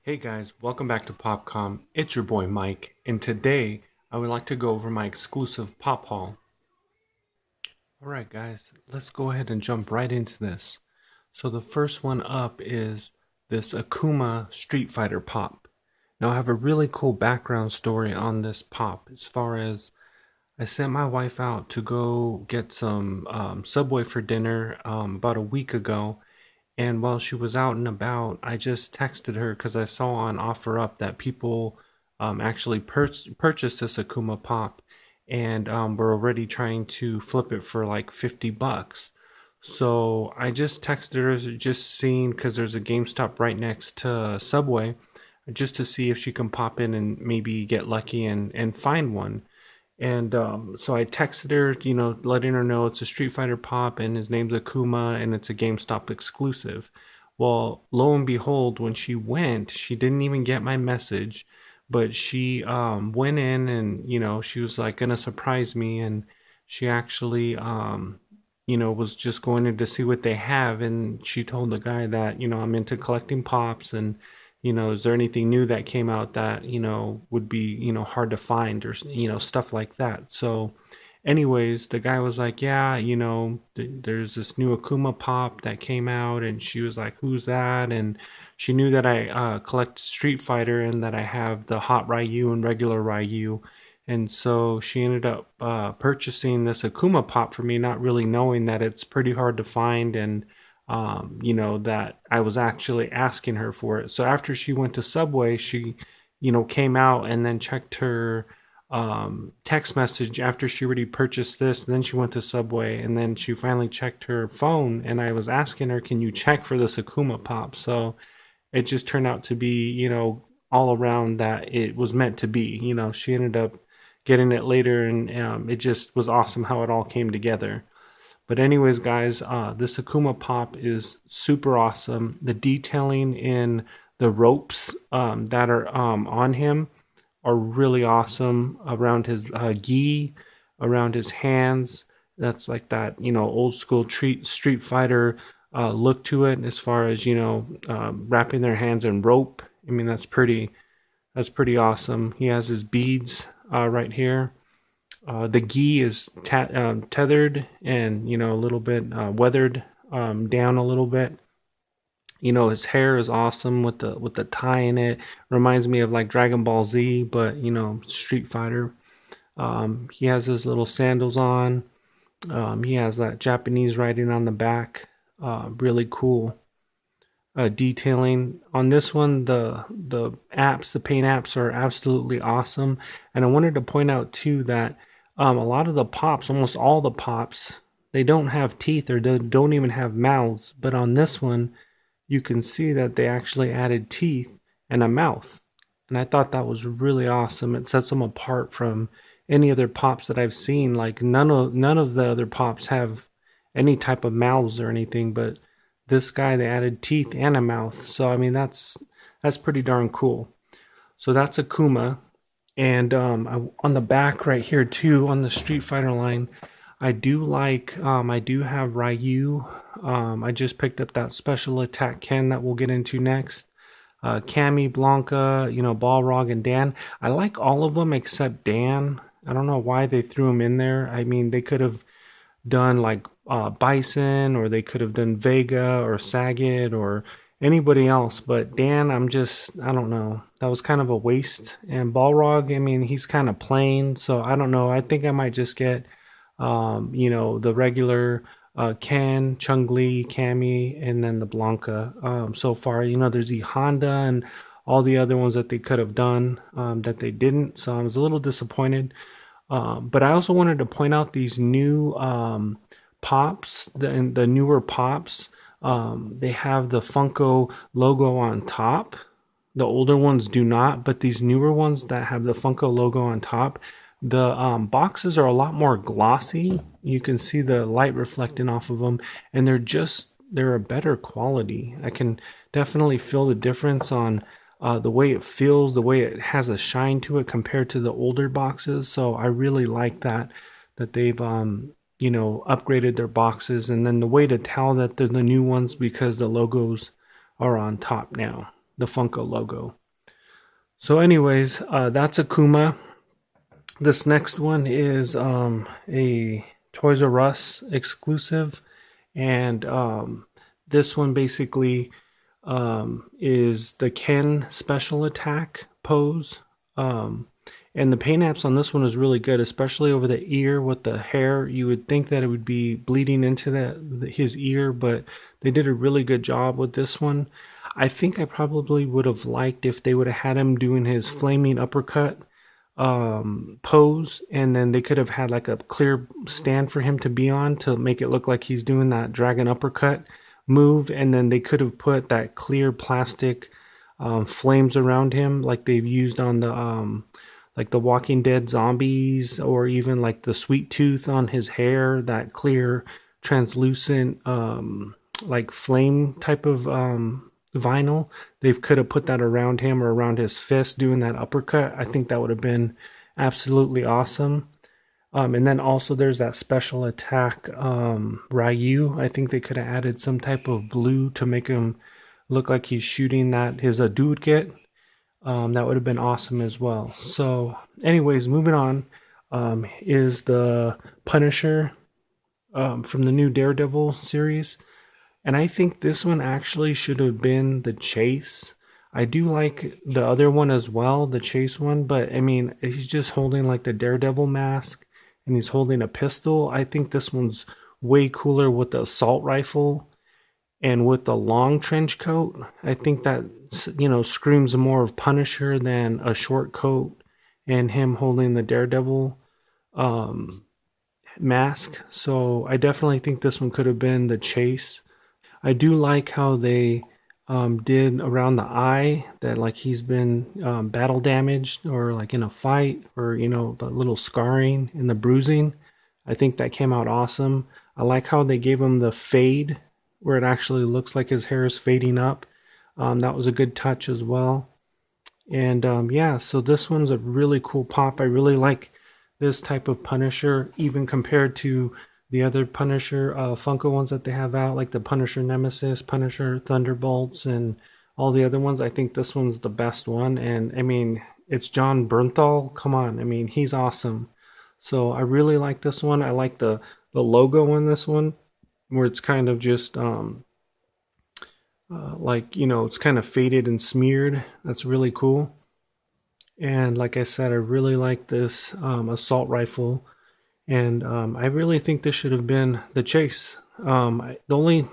Hey guys, welcome back to Popcom. It's your boy Mike, and today I would like to go over my exclusive Pop haul. Alright guys, let's go ahead and jump right into this. So the first one up is this Akuma Street Fighter Pop. Now I have a really cool background story on this pop as far as I sent my wife out to go get some Subway for dinner about a week ago. And while she was out and about, I just texted her because I saw on OfferUp that people actually purchased this Akuma Pop, and we're already trying to flip it for like 50 bucks. So I just texted her, just seeing because there's a GameStop right next to Subway, just to see if she can pop in and maybe get lucky and find one. And so I texted her, letting her know it's a Street Fighter Pop and his name's Akuma and it's a GameStop exclusive. Well, lo and behold, when she went, she didn't even get my message, but she went in and, she was like gonna surprise me, and she actually, was just going in to see what they have. And she told the guy that, I'm into collecting pops, and is there anything new that came out that, would be, hard to find, or, stuff like that. So, anyways, the guy was like, yeah, there's this new Akuma Pop that came out. And she was like, who's that? And she knew that I collect Street Fighter and that I have the Hot Ryu and regular Ryu. And so she ended up purchasing this Akuma Pop for me, not really knowing that it's pretty hard to find, and that I was actually asking her for it. So after she went to Subway, she, came out and then checked her text message after she already purchased this. And then she went to Subway, and then she finally checked her phone, and I was asking her, can you check for this Akuma Pop? So it just turned out to be, all around that it was meant to be. She ended up getting it later, and it just was awesome how it all came together. But anyways, guys, this Akuma Pop is super awesome. The detailing in the ropes that are on him are really awesome. Around his gi, around his hands, that's like that, old school Street Fighter look to it. As far as wrapping their hands in rope, I mean that's pretty awesome. He has his beads right here. The gi is tethered and a little bit weathered down a little bit. His hair is awesome with the tie in it. Reminds me of like Dragon Ball Z, but Street Fighter. He has his little sandals on. He has that Japanese writing on the back. Really cool. Detailing on this one. The paint apps are absolutely awesome. And I wanted to point out too that a lot of the pops, almost all the pops, they don't have teeth, or they don't even have mouths. But on this one, you can see that they actually added teeth and a mouth. And I thought that was really awesome. It sets them apart from any other pops that I've seen. Like none of the other pops have any type of mouths or anything, but this guy, they added teeth and a mouth. So I mean that's pretty darn cool. So that's Akuma. And on the back right here too, on the Street Fighter line, I do have Ryu. I just picked up that special attack Ken that we'll get into next. Cammy, Blanca, Balrog, and Dan. I like all of them except Dan. I don't know why they threw him in there. I mean, they could have done like Bison, or they could have done Vega or Sagat or anybody else, but Dan, I don't know. That was kind of a waste. And Balrog, I mean, he's kind of plain, so I don't know. I think I might just get, the regular Ken, Chung-Li, Cammy, and then the Blanca. So far, there's the Honda and all the other ones that they could have done that they didn't. So I was a little disappointed. But I also wanted to point out these new pops, the newer pops. They have the Funko logo on top. The older ones do not, but these newer ones that have the Funko logo on top, the boxes are a lot more glossy. You can see the light reflecting off of them, and they're a better quality. I can definitely feel the difference on the way it feels, the way it has a shine to it compared to the older boxes. So I really like that they've upgraded their boxes. And then the way to tell that they're the new ones, because the logos are on top now. the Funko logo. So anyways, that's Akuma. This next one is a Toys R Us exclusive, and this one basically is the Ken special attack pose. And the paint apps on this one is really good, especially over the ear with the hair. You would think that it would be bleeding into his ear, but they did a really good job with this one. I think I probably would have liked if they would have had him doing his flaming uppercut pose, and then they could have had like a clear stand for him to be on to make it look like he's doing that dragon uppercut move, and then they could have put that clear plastic flames around him like they've used on the like the Walking Dead zombies, or even like the Sweet Tooth on his hair, that clear translucent like flame type of vinyl. They could have put that around him or around his fist doing that uppercut. I think that would have been absolutely awesome. And then also there's that special attack Ryu. I think they could have added some type of blue to make him look like he's shooting that his Hadouken. That would have been awesome as well. So anyways, moving on, is the Punisher from the new Daredevil series. And I think this one actually should have been the Chase. I do like the other one as well, the Chase one, but I mean, he's just holding like the Daredevil mask and he's holding a pistol. I think this one's way cooler with the assault rifle and with the long trench coat. I think that, you know, screams more of Punisher than a short coat and him holding the Daredevil mask. So I definitely think this one could have been the Chase. I do like how they did around the eye, that like he's been battle damaged or like in a fight, or, you know, the little scarring and the bruising. I think that came out awesome. I like how they gave him the fade, where it actually looks like his hair is fading up. That was a good touch as well. And yeah, so this one's a really cool pop. I really like this type of Punisher, even compared to the other Punisher Funko ones that they have out, like the Punisher Nemesis, Punisher Thunderbolts, and all the other ones. I think this one's the best one. And I mean, it's John Bernthal. Come on, I mean, he's awesome. So I really like this one. I like the logo on this one, where it's kind of just like, you know, it's kind of faded and smeared. That's really cool. And like I said, I really like this assault rifle. And I really think this should have been the Chase. The only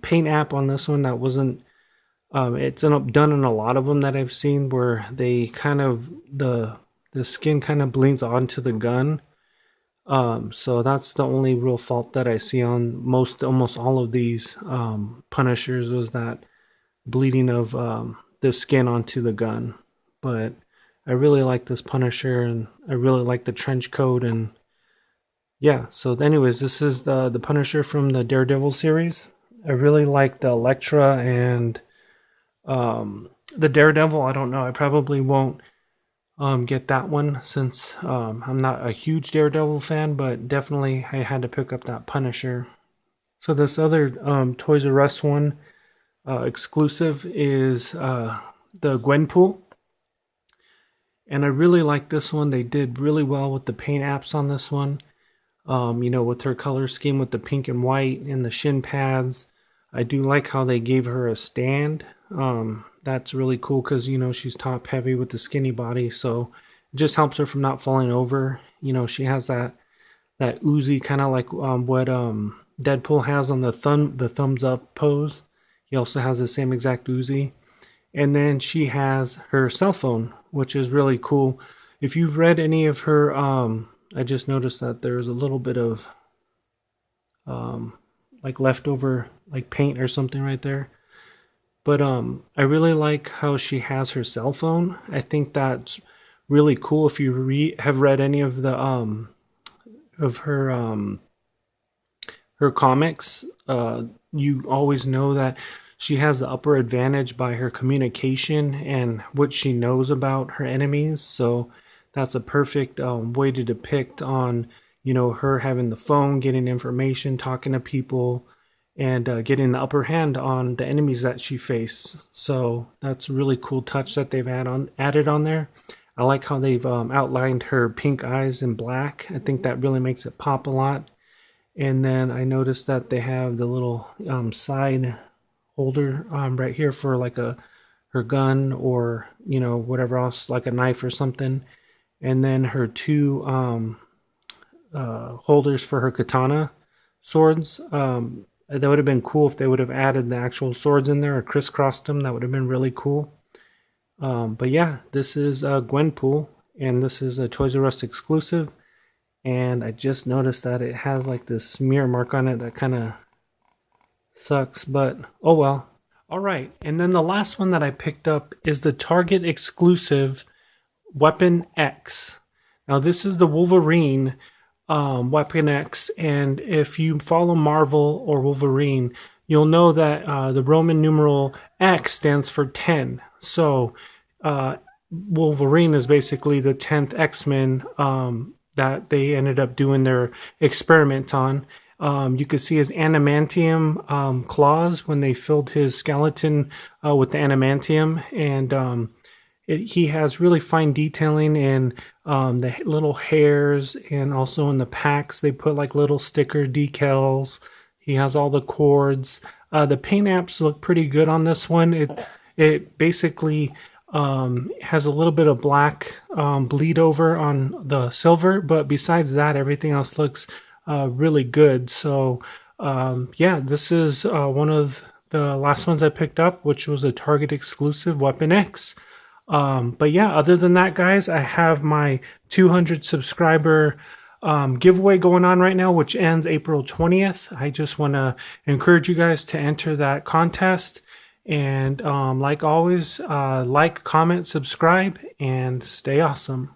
paint app on this one that wasn't, it's done in a lot of them that I've seen, where they kind of, the skin kind of bleeds onto the gun. So that's the only real fault that I see on almost all of these Punishers, was that bleeding of the skin onto the gun. But I really like this Punisher, and I really like the trench coat. And yeah, so anyways, this is the Punisher from the Daredevil series. I really like the Elektra and the Daredevil. I don't know, I probably won't get that one, since I'm not a huge Daredevil fan, but definitely I had to pick up that Punisher. So this other Toys R Us one exclusive is the Gwenpool. And I really like this one. They did really well with the paint apps on this one. You know, with her color scheme with the pink and white and the shin pads. I do like how they gave her a stand. That's really cool, because, you know, she's top heavy with the skinny body, so it just helps her from not falling over. You know, she has that Uzi, kind of like what Deadpool has on the thumbs up pose. He also has the same exact Uzi. And then she has her cell phone, which is really cool. If you've read any of her, I just noticed that there's a little bit of like leftover like paint or something right there. But I really like how she has her cell phone. I think that's really cool. If you have read any of the of her comics, you always know that she has the upper advantage by her communication and what she knows about her enemies. So that's a perfect way to depict on, you know, her having the phone, getting information, talking to people, and getting the upper hand on the enemies that she faced. So that's a really cool touch that they've added on there. I like how they've outlined her pink eyes in black. I think that really makes it pop a lot. And then I noticed that they have the little side holder right here for like her gun, or whatever else, like a knife or something. And then her two holders for her katana swords. That would have been cool if they would have added the actual swords in there or crisscrossed them. That would have been really cool. But yeah, this is Gwenpool, and this is a Toys R Us exclusive. And I just noticed that it has like this smear mark on it that kind of sucks, but oh well. Alright, and then the last one that I picked up is the Target exclusive Weapon X. Now this is the Wolverine Weapon X, and if you follow Marvel or Wolverine, you'll know that the Roman numeral X stands for 10. So Wolverine is basically the 10th X-Men that they ended up doing their experiment on. You could see his adamantium claws when they filled his skeleton with the adamantium, and he has really fine detailing in the little hairs, and also in the packs they put like little sticker decals. He has all the cords. The paint apps look pretty good on this one. It basically has a little bit of black bleed over on the silver, but besides that, everything else looks really good. So yeah, this is one of the last ones I picked up, which was a Target exclusive Weapon X. But yeah, other than that, guys, I have my 200 subscriber giveaway going on right now, which ends April 20th. I just want to encourage you guys to enter that contest. And like always, like, comment, subscribe, and stay awesome.